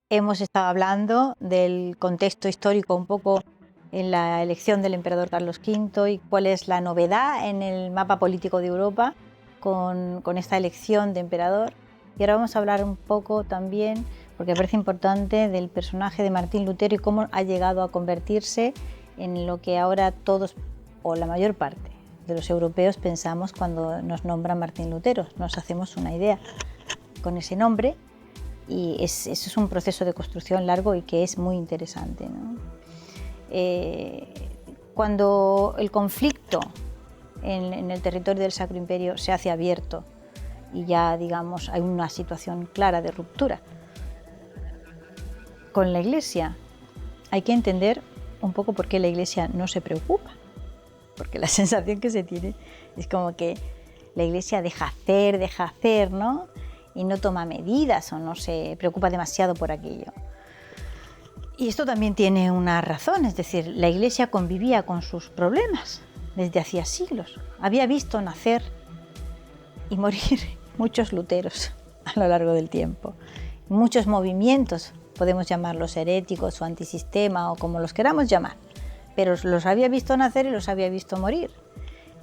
hemos estado hablando del contexto histórico un poco en la elección del emperador Carlos V y cuál es la novedad en el mapa político de Europa con esta elección de emperador. Y ahora vamos a hablar un poco también, porque me parece importante, del personaje de Martín Lutero y cómo ha llegado a convertirse en lo que ahora todos, o la mayor parte de los europeos, pensamos cuando nos nombran Martín Lutero. Nos hacemos una idea con ese nombre y eso es un proceso de construcción largo y que es muy interesante, ¿no? Cuando el conflicto en el territorio del Sacro Imperio se hace abierto y ya, digamos, hay una situación clara de ruptura con la Iglesia, hay que entender un poco por qué la Iglesia no se preocupa, porque la sensación que se tiene es como que la Iglesia deja hacer, ¿no? Y no toma medidas o no se preocupa demasiado por aquello. Y esto también tiene una razón, es decir, la Iglesia convivía con sus problemas desde hacía siglos. Había visto nacer y morir muchos luteros a lo largo del tiempo. Muchos movimientos, podemos llamarlos heréticos o antisistema o como los queramos llamar, pero los había visto nacer y los había visto morir.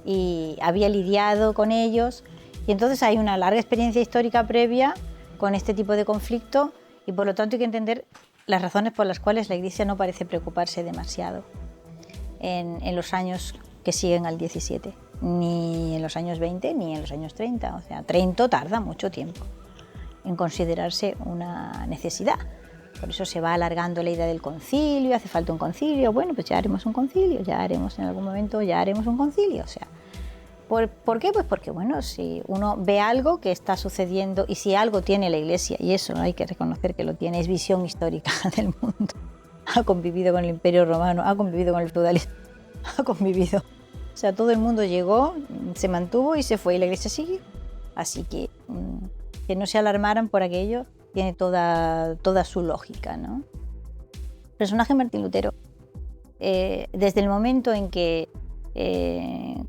Y había lidiado con ellos. Y entonces hay una larga experiencia histórica previa con este tipo de conflicto y por lo tanto hay que entender las razones por las cuales la Iglesia no parece preocuparse demasiado en los años que siguen al 17, ni en los años 20 ni en los años 30. O sea, Trento tarda mucho tiempo en considerarse una necesidad. Por eso se va alargando la idea del concilio, hace falta un concilio, bueno, pues ya haremos un concilio, ya haremos en algún momento, ya haremos un concilio. O sea, ¿por qué? Pues porque, bueno, si uno ve algo que está sucediendo y si algo tiene la Iglesia, y eso hay que reconocer que lo tiene, es visión histórica del mundo. Ha convivido con el Imperio Romano, ha convivido con el feudalismo, ha convivido. O sea, todo el mundo llegó, se mantuvo y se fue y la Iglesia sigue. Así que no se alarmaran por aquello tiene toda su lógica, ¿no? El personaje Martín Lutero, desde el momento en que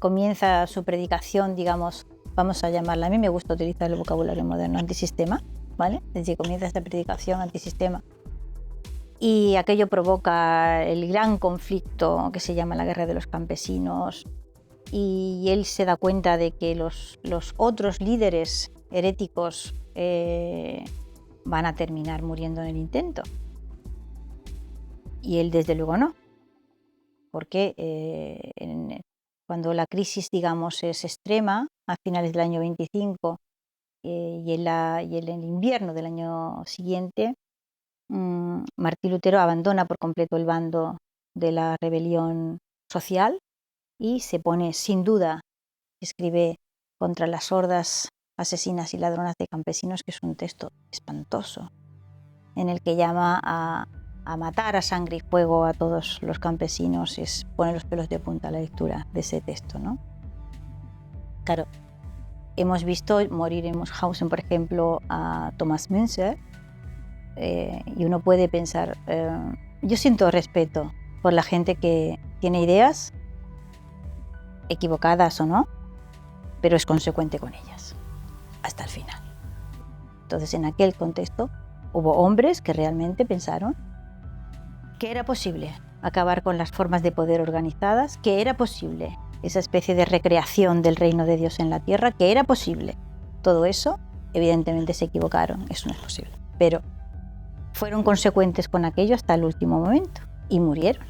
comienza su predicación, digamos, vamos a llamarla, a mí me gusta utilizar el vocabulario moderno, antisistema, ¿vale? Desde que comienza esta predicación antisistema y aquello provoca el gran conflicto que se llama la Guerra de los Campesinos y él se da cuenta de que los otros líderes heréticos van a terminar muriendo en el intento. Y él desde luego no, porque cuando la crisis, digamos, es extrema, a finales del año 25 y en el invierno del año siguiente, Martín Lutero abandona por completo el bando de la rebelión social y se pone, sin duda, escribe contra las hordas asesinas y ladronas de campesinos, que es un texto espantoso, en el que llama a matar a sangre y fuego a todos los campesinos. Pone los pelos de punta la lectura de ese texto, ¿no? Claro, hemos visto morir en Mauthausen, por ejemplo, a Thomas Münzer, y uno puede pensar, yo siento respeto por la gente que tiene ideas, equivocadas o no, pero es consecuente con ellas, hasta el final. Entonces, en aquel contexto, hubo hombres que realmente pensaron que era posible acabar con las formas de poder organizadas, que era posible esa especie de recreación del reino de Dios en la tierra, que era posible. Todo eso, evidentemente se equivocaron, eso no es posible. Pero fueron consecuentes con aquello hasta el último momento y murieron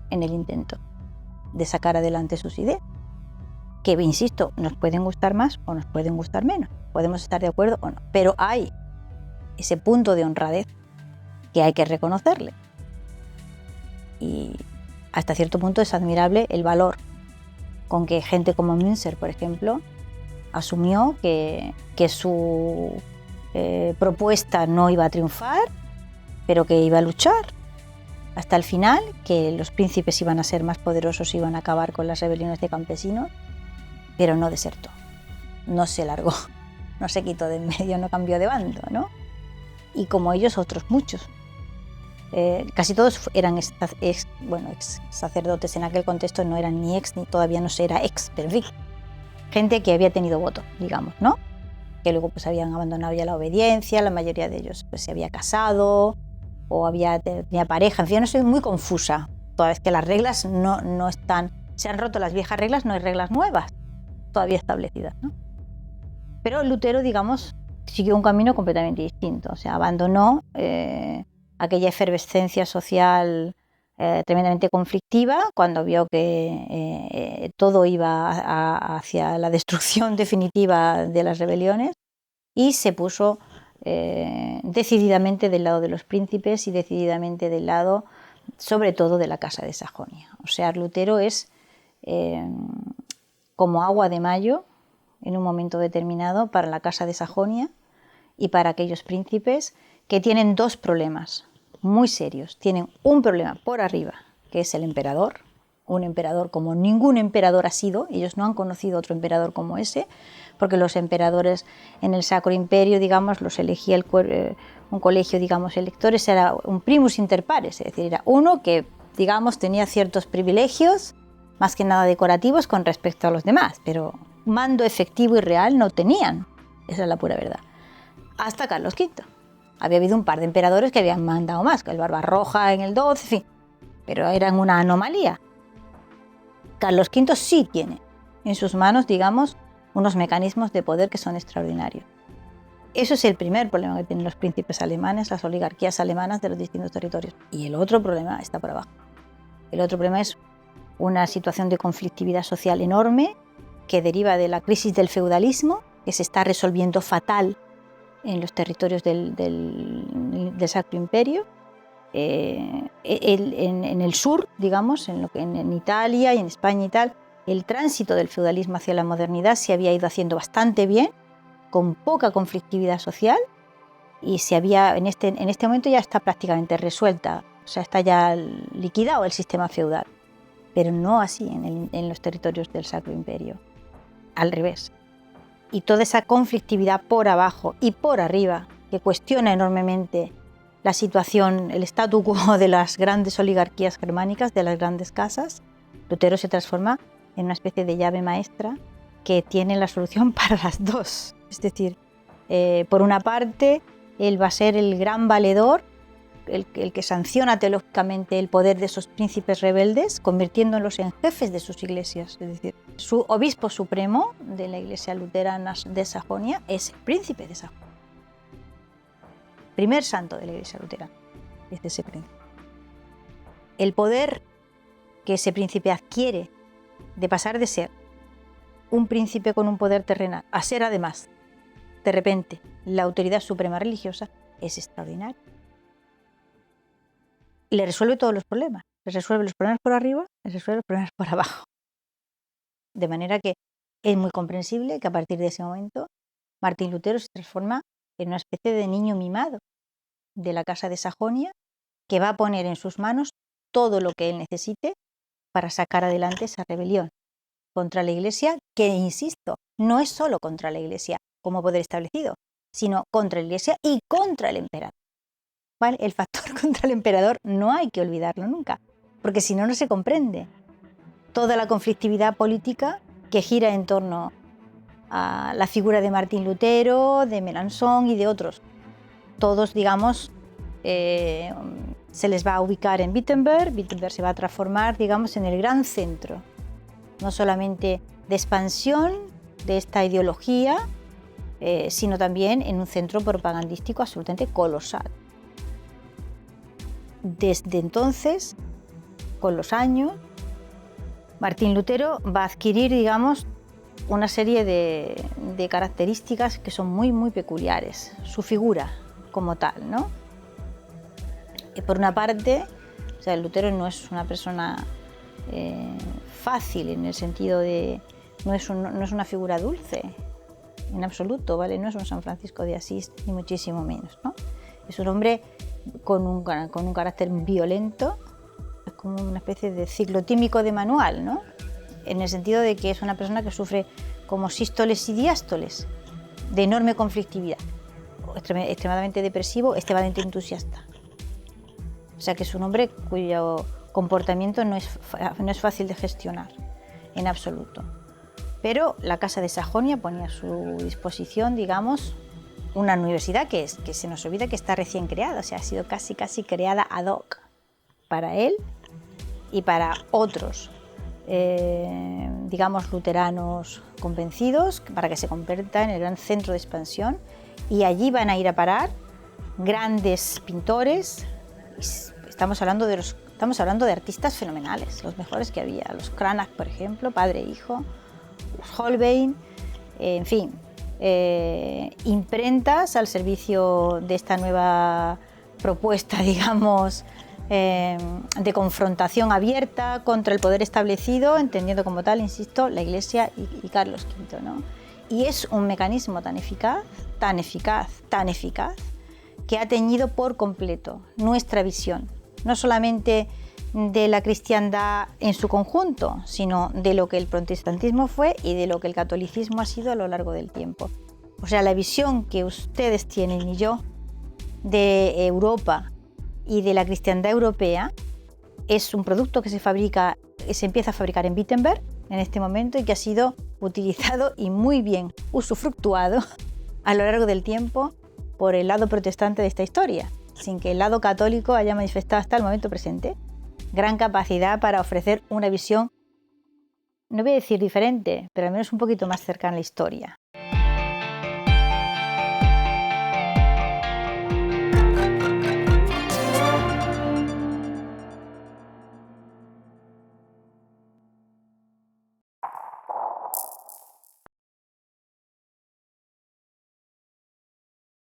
en el intento de sacar adelante sus ideas. Que, insisto, nos pueden gustar más o nos pueden gustar menos, podemos estar de acuerdo o no, pero hay ese punto de honradez que hay que reconocerle. Y hasta cierto punto es admirable el valor con que gente como Münzer, por ejemplo, asumió que su propuesta no iba a triunfar, pero que iba a luchar hasta el final, que los príncipes iban a ser más poderosos, iban a acabar con las rebeliones de campesinos, pero no desertó, no se largó, no se quitó de en medio, no cambió de bando, ¿no? Y como ellos, otros muchos. Casi todos eran ex sacerdotes. En aquel contexto no eran ni ex, ni todavía no se era ex, pero en fin, gente que había tenido voto, digamos, ¿no? que luego pues habían abandonado ya la obediencia, la mayoría de ellos pues se había casado o tenía pareja, en fin, yo no soy muy confusa, toda vez que las reglas no están, se han roto las viejas reglas, no hay reglas nuevas todavía establecidas, ¿no? Pero Lutero, digamos, siguió un camino completamente distinto, o sea, abandonó aquella efervescencia social tremendamente conflictiva cuando vio que todo iba hacia la destrucción definitiva de las rebeliones y se puso decididamente del lado de los príncipes y decididamente del lado, sobre todo, de la Casa de Sajonia. O sea, Lutero es como agua de mayo en un momento determinado para la Casa de Sajonia y para aquellos príncipes que tienen dos problemas muy serios. Tienen un problema por arriba, que es el emperador, un emperador como ningún emperador ha sido, ellos no han conocido otro emperador como ese, porque los emperadores en el Sacro Imperio, digamos, los elegía un colegio, digamos, electores, era un primus inter pares, es decir, era uno que, digamos, tenía ciertos privilegios, más que nada decorativos con respecto a los demás, pero mando efectivo y real no tenían, esa es la pura verdad. Hasta Carlos V. Había habido un par de emperadores que habían mandado más, que el Barbarroja en el 12, en fin, pero eran una anomalía. Carlos V sí tiene en sus manos, digamos, unos mecanismos de poder que son extraordinarios. Eso es el primer problema que tienen los príncipes alemanes, las oligarquías alemanas de los distintos territorios. Y el otro problema está por abajo. El otro problema es una situación de conflictividad social enorme que deriva de la crisis del feudalismo, que se está resolviendo fatal en los territorios del Sacro Imperio, en el sur, digamos, en Italia y en España y tal, el tránsito del feudalismo hacia la modernidad se había ido haciendo bastante bien, con poca conflictividad social, y en este momento ya está prácticamente resuelta, o sea, está ya liquidado el sistema feudal, pero no así en los territorios del Sacro Imperio, al revés. Y toda esa conflictividad por abajo y por arriba, que cuestiona enormemente la situación, el statu quo de las grandes oligarquías germánicas, de las grandes casas, Lutero se transforma en una especie de llave maestra que tiene la solución para las dos. Es decir, por una parte, él va a ser el gran valedor, el que sanciona teológicamente el poder de esos príncipes rebeldes, convirtiéndolos en jefes de sus iglesias. Es decir, su obispo supremo de la iglesia luterana de Sajonia es el príncipe de Sajonia. Primer santo de la iglesia luterana es ese príncipe. El poder que ese príncipe adquiere de pasar de ser un príncipe con un poder terrenal a ser además, de repente, la autoridad suprema religiosa es extraordinario. Le resuelve todos los problemas. Le resuelve los problemas por arriba, le resuelve los problemas por abajo. De manera que es muy comprensible que a partir de ese momento Martín Lutero se transforma en una especie de niño mimado de la Casa de Sajonia, que va a poner en sus manos todo lo que él necesite para sacar adelante esa rebelión contra la Iglesia, que, insisto, no es solo contra la Iglesia como poder establecido, sino contra la Iglesia y contra el emperador. ¿Vale? El factor contra el emperador no hay que olvidarlo nunca, porque si no, no se comprende toda la conflictividad política que gira en torno a la figura de Martín Lutero, de Melanchthon y de otros. Todos, digamos, se les va a ubicar en Wittenberg. Wittenberg se va a transformar, digamos, en el gran centro, no solamente de expansión de esta ideología, sino también en un centro propagandístico absolutamente colosal. Desde entonces, con los años, Martín Lutero va a adquirir, digamos, una serie de características que son muy, muy peculiares. Su figura como tal, ¿no? Por una parte, o sea, Lutero no es una persona fácil en el sentido de... No es una figura dulce, en absoluto, ¿vale? No es un San Francisco de Asís, ni muchísimo menos, ¿no? Es un hombre con un carácter violento, es como una especie de ciclotímico de manual, ¿no? En el sentido de que es una persona que sufre como sístoles y diástoles, de enorme conflictividad, extremadamente depresivo, extremadamente entusiasta. O sea que es un hombre cuyo comportamiento no es fácil de gestionar, en absoluto. Pero la Casa de Sajonia ponía a su disposición, digamos, una universidad que se nos olvida que está recién creada, o sea, ha sido casi creada ad hoc para él y para otros, digamos, luteranos convencidos, para que se convierta en el gran centro de expansión, y allí van a ir a parar grandes pintores. Estamos hablando de artistas fenomenales, los mejores que había, los Cranach, por ejemplo, padre e hijo, los Holbein, en fin, imprentas al servicio de esta nueva propuesta, digamos, de confrontación abierta contra el poder establecido, entendiendo como tal, insisto, la Iglesia y Carlos V, ¿no? Y es un mecanismo tan eficaz, que ha teñido por completo nuestra visión, no solamente de la cristiandad en su conjunto, sino de lo que el protestantismo fue y de lo que el catolicismo ha sido a lo largo del tiempo. O sea, la visión que ustedes tienen y yo de Europa y de la cristiandad europea es un producto que se empieza a fabricar en Wittenberg en este momento y que ha sido utilizado y muy bien usufructuado a lo largo del tiempo por el lado protestante de esta historia, sin que el lado católico haya manifestado hasta el momento presente gran capacidad para ofrecer una visión, no voy a decir diferente, pero al menos un poquito más cercana a la historia.